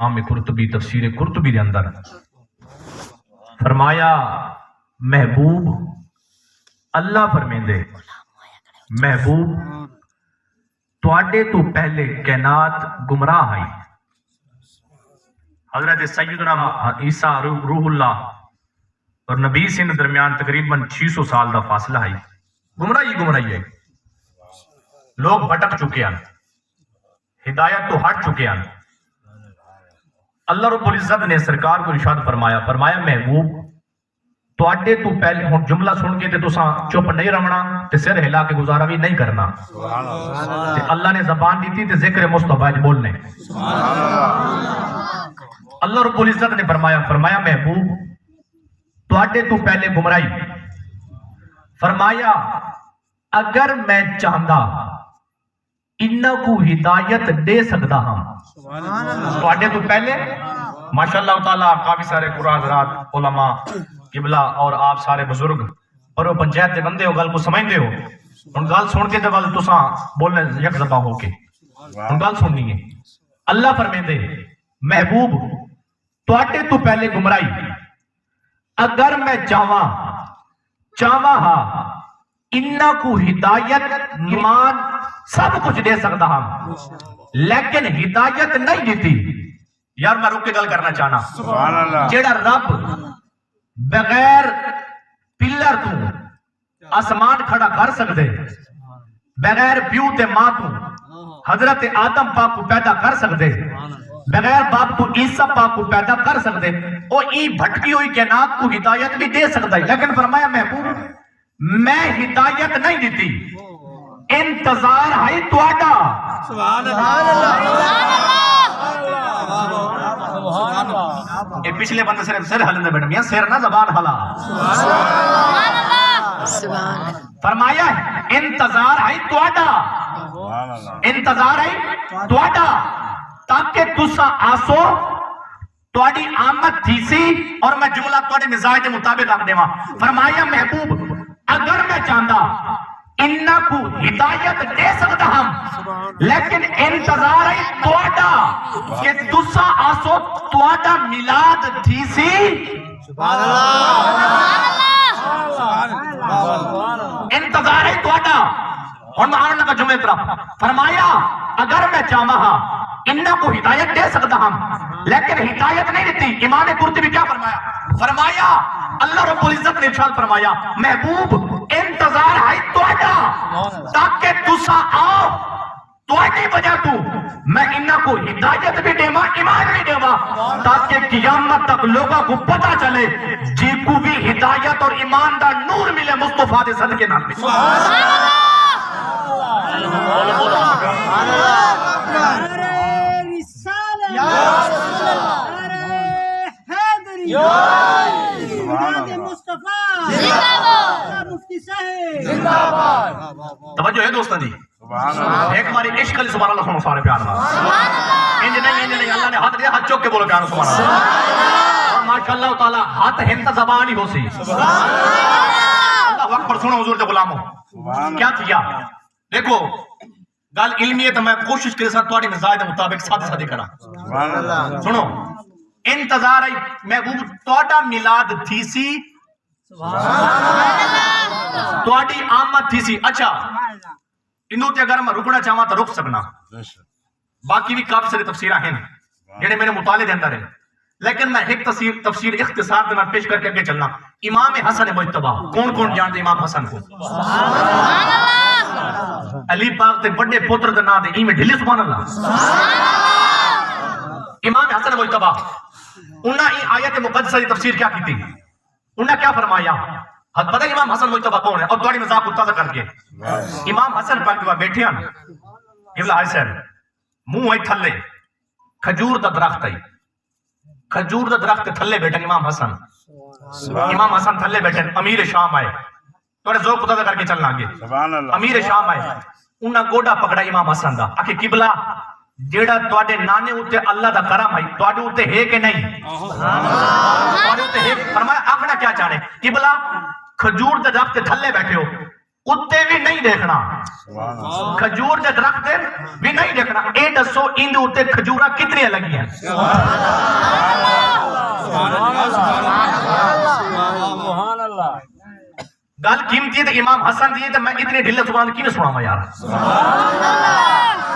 امام قرطبی تفسیر قرطبی دے اندر فرمایا محبوب اللہ فرمیندے محبوب تواڈے تو پہلے کائنات گمراہ آئی. حضرت سیدنا عیسیٰ روح اللہ اور نبی سے درمیان تقریباً 600 سال دا فاصلہ ہے. گمراہی ہے. لوگ بھٹک چکے ہیں, ہدایت تو ہٹ چکے ہیں. اللہ رب العزت نے سرکار کو ارشاد فرمایا محبوب تواڈے تو پہلے ہن جملہ سن کے تے تساں چپ نہیں رہنا تے سر ہلا کے گزارا بھی نہیں کرنا. تے اللہ نے زبان دیتی تے ذکر مصطفیٰ بولنے. اللہ رب العزت نے فرمایا محبوب تواڈے تو پہلے گمراہی. فرمایا اگر میں چاہتا انہاں کو ہدایت دے سکتا ہوں. تواڈے تو پہلے ماشاءاللہ تعالیٰ کافی سارے قرآن حضرات علماء قبلہ اور آپ سارے بزرگ اور وہ پنچایت دے بندے ہو گل کو سمجھتے ہو. ان گل سن کے تے گل تساں بولنے یک زباں ہو کے ان گل سننی ہے. اللہ فرمیندے محبوب تواڈے تو پہلے گمراہی اگر میں چاہواں ہاں انہاں کو ہدایت ایمان سب کچھ دے سکتا ہوں لیکن ہدایت نہیں دیتی. یار میں روک کے گل کرنا چاہنا جیڑا رب بغیر پلر تو آسمان کھڑا کر سکتے, بغیر پیو تے ماں تو حضرت آدم پاک کو پیدا کر سکتے, بغیر باپ تو عیسیٰ پاک کو پیدا کر سکتے, اور ای بھٹکی ہوئی کائنات کو ہدایت بھی دے سکتا ہے. لیکن فرمایا محبوب میں ہدایت نہیں دیتی, انتظار ہے تواڈا. سبحان اللہ. اے پچھلے بندے صرف سر ہلندے بیٹھے میاں سر نہ زبان ہلا. سبحان اللہ. فرمایا انتظار ہے تواڈا, انتظار ہے تواڈا تاکہ تساں آسو تواڈی آمد تھی سی اور میں جملہ تواڈے مزاج دے مطابق رکھ دیواں. فرمایا محبوب اگر میں چاہتا انہاں کو ہدایت دے سکتا ہم لیکن انتظار ہے تواڈا کہ تساں آسو تواڈا میلاد تھی سی. سبحان اللہ. انتظار ہے تواڈا. اور میں آنے لگا جمعے طرف. فرمایا اگر میں چاہتا انہاں کو ہدایت دے سکتا ہم لیکن ہدایت نہیں دیتی. امام قرطبی کیا فرمایا اللہ رب العزت نے ارشاد فرمایا محبوب انتظار ہے تواڈا تاکہ تساں آؤ تواڈی وجہ تو میں انہاں کو ہدایت بھی دیواں ایمان بھی دیواں تاکہ قیامت تک لوگوں کو پتہ چلے جی کو بھی ہدایت اور ایمان دا نور ملے مصطفیٰ دے صدقے نال. سبحان توجہ ہے دوستان جی. ایک ہماری عشق علی سبحان اللہ سنو سارے پیار نال. انج نہیں اللہ نے ہاتھ دیا ہاتھ چوک کے بولو پیار سبحان اللہ. ماشاءاللہ تعالی ہاتھ ہند زبان ہی ہو سی. اللہ اکبر. سنو حضور دے غلاموں کیا کیا. دیکھو گل علمی ہے تو میں کوشش کرے ساتھ تواڈے مزاج دے مطابق سادے کرا. سنو انتظار ہے محبوب تواڈا میلاد تھی سی, تواڈی آمد تھی سی. اچھا انہوں تے اگر میں رکنا چاہواں تو رک سکنا. باقی بھی کافی سارے تفسیراں ہیں جڑے میرے مطالعے دے اندر ہیں لیکن میں ایک تفسیر اختصار دے نال پیش کر کے اگے چلنا. امام حسن مجتبی کون جانتے امام حسن کو؟ سبحان اللہ. علی پاک تے بڑے پتر دے نام دے ایویں ڈھلے سبحان اللہ. امام حسن مجتبی انہاں ای آیت مقدسہ دی تفسیر کیا کیتی؟ انہاں کیا فرمایا؟ پتہ امام حسن مجتبی کون ہے؟ اور تواڈی مذاق اتازہ کر کے امام حسن پاک جو بیٹھے ہیں قبلہ حسین منہ ہے تھلے کھجور دا درخت ہے, کھجور دا درخت تھلے بیٹھے امام حسن. امام حسن تھلے بیٹھے امیر شام آئے تھوڑے ذوق اتازہ کر کے چلنا گے. امیر شام آئے انہاں گوڈا پکڑا امام حسن دا آکھے قبلہ جیڑا تواڈے نانے اوتے اللہ دا کرم ہے تواڈے اوتے ہے کہ نہیں؟ تواڈے اوتے ہے. فرمایا آکھنا کیا چاہنے قبلہ کھجور دے درخت تھلے بیٹھے ہو اتنے بھی نہیں دیکھنا، کھجور دے درخت بھی نہیں دیکھنا. اے دسو اندے اتنے کھجوراں کتنی لگی ہیں؟ گل قیمتی ہے تو امام حسن دی تو میں اتنی ڈھلے سبحان کی سنا ہوا یار.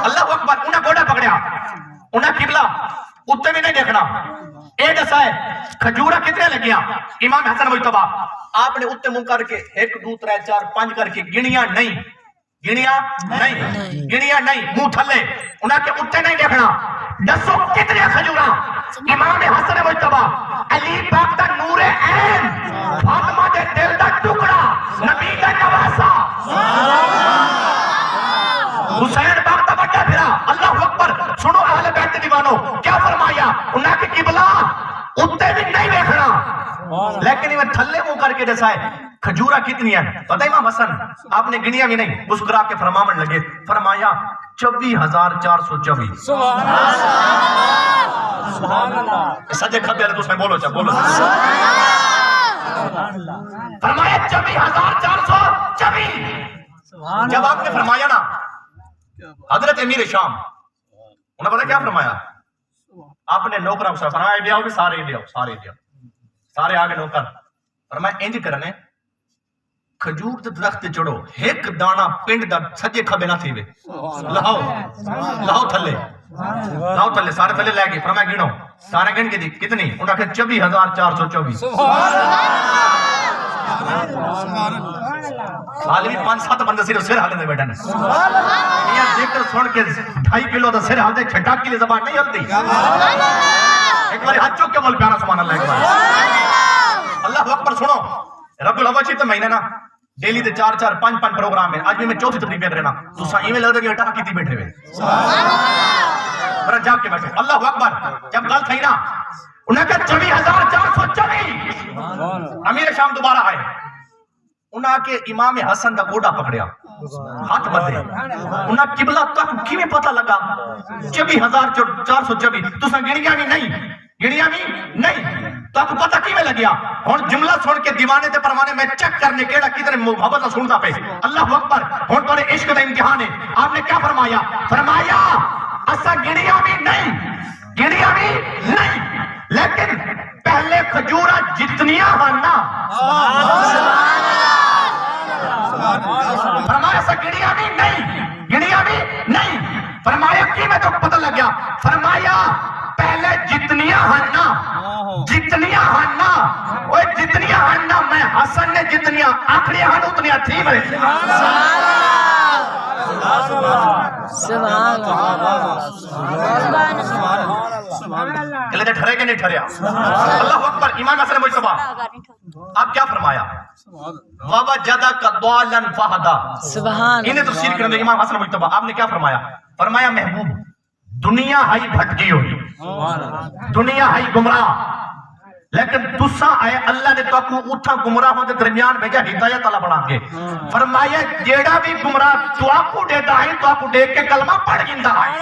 اللہ اکبر. انہیں گوڑا پکڑیا، انہیں قبلہ اتنے بھی نہیں دیکھنا. اے دسا ہے کھجورا کتنے لگیا؟ امام حسن مجتبی آپ نے اتنے منہ کر کے 1 2 3 4 5 کر کے گنیا نہیں، گنیا نہیں، منہ تھلے. انہیں کہ اتنے نہیں دیکھنا. دسو کتنے کھجورا؟ امام حسن مجتبی علی پاک دا نور عین، فاطمہ دے دل دا ٹکڑا، نبی دا نواسا، حسین پاک دا بڑا پھرا. اللہ اکبر. سنو اہل بیت دیوانو کیا فرمایا؟ انہاں کہ قبلہ اتنے بھی نہیں دیکھنا، لیکن یہ تھلے منہ کر کے جیسا ہے کھجورا کتنی ہیں پتہ ہے؟ امام حسن آپ نے گنیا بھی نہیں، مسکرا کے فرماون لگے، فرمایا 24,424. سجے کھبے والے تسیں بولو چا بولو. فرمایا 24,424. جب آپ نے فرمایا نا حضرت امیر شام، انہوں نے پتا کیا فرمایا؟ آپ نے نوکروں سے فرمایا لے آؤ بھی سارے لے آؤ، سارے آگے نوکر. فرمایا انج کرنے کھجور دے درخت تے چڑھو، ایک دانا پنڈ دا سجے کھبے نہ تھیوے، لاؤ تھلے، سارے تھلے لے گئے. فرمایا گنو، سارے گن کے دی کتنی؟ انہوں نے کہا 24,424. عالمی 5-7 بندے صرف سر حالے دے بیٹھے ہیں. یہ ذکر سن کے 2.5 کلو دا سر حالے چھٹا کلے زبان نہیں ہلتی. ایک بار ہاتھ چوک کے بول پیارا سبحان اللہ. ایک بار اللہ اکبر. سنو رب الاول تو مہینے نا ڈیلی دے 4-4 5-5 پروگرام ہے. آج بھی میں چوتھی تقریب کر رہا تو سا ایویں لگتا کہ اٹھا کیتی بیٹھے ہوئے جاگ کے بیٹھے. اللہ اکبر. جب گل تھی نا انہیں کہا 24,424. امیر شام دوبارہ آئے، انہاں کے امام حسن دا گوڑا پکڑیا، ہاتھ بدے. انہاں قبلہ تک کیویں پتہ لگا 24,424؟ تساں گنیا بھی نہیں تک پتہ کیویں لگیا؟ ہن جملہ سن کے دیوانے تے پروانے میں چیک کرنے کیڑا کدھر محبت نہ سندا پے. اللہ اکبر. ہن تھوڑے عشق دا امتحان ہے. آپ نے کیا فرمایا؟ فرمایا اسا گنیا بھی نہیں، لیکن پہلے کھجورا جتنیاں ہن نا، فرمایا اسا گنیا بھی نہیں. فرمایا کی میں تو پتہ لگ گیا؟ فرمایا پہلے جتنیاں ہن نا اوے جتنیاں ہن نا میں حسن نے جتنیاں آخری ہن اتنیاں تھی میں. سبحان اللہ. کہلے ٹھہرے کہ نہیں ٹھہریا؟ اللہ اکبر. امام حسن مجتبی آپ کیا فرمایا؟ وَوَجَدَكَ ضَالًا فَهَدَىٰ. سبحان انہیں تفسیر کرنے امام حسن مجتبی آپ نے کیا فرمایا؟ فرمایا محبوب دنیا ہائی بھٹکی ہوئی، دنیا ہائی گمراہ، لیکن تسا آئے اللہ نے تو کو اتھا گمراہوں کے درمیان بھیجا ہدایت اللہ بنا کے. فرمایا جیڑا بھی گمراہ تو آپ کو دیتا ہے تو آپ کو دیکھ کے کلمہ پڑھ گندا ہے.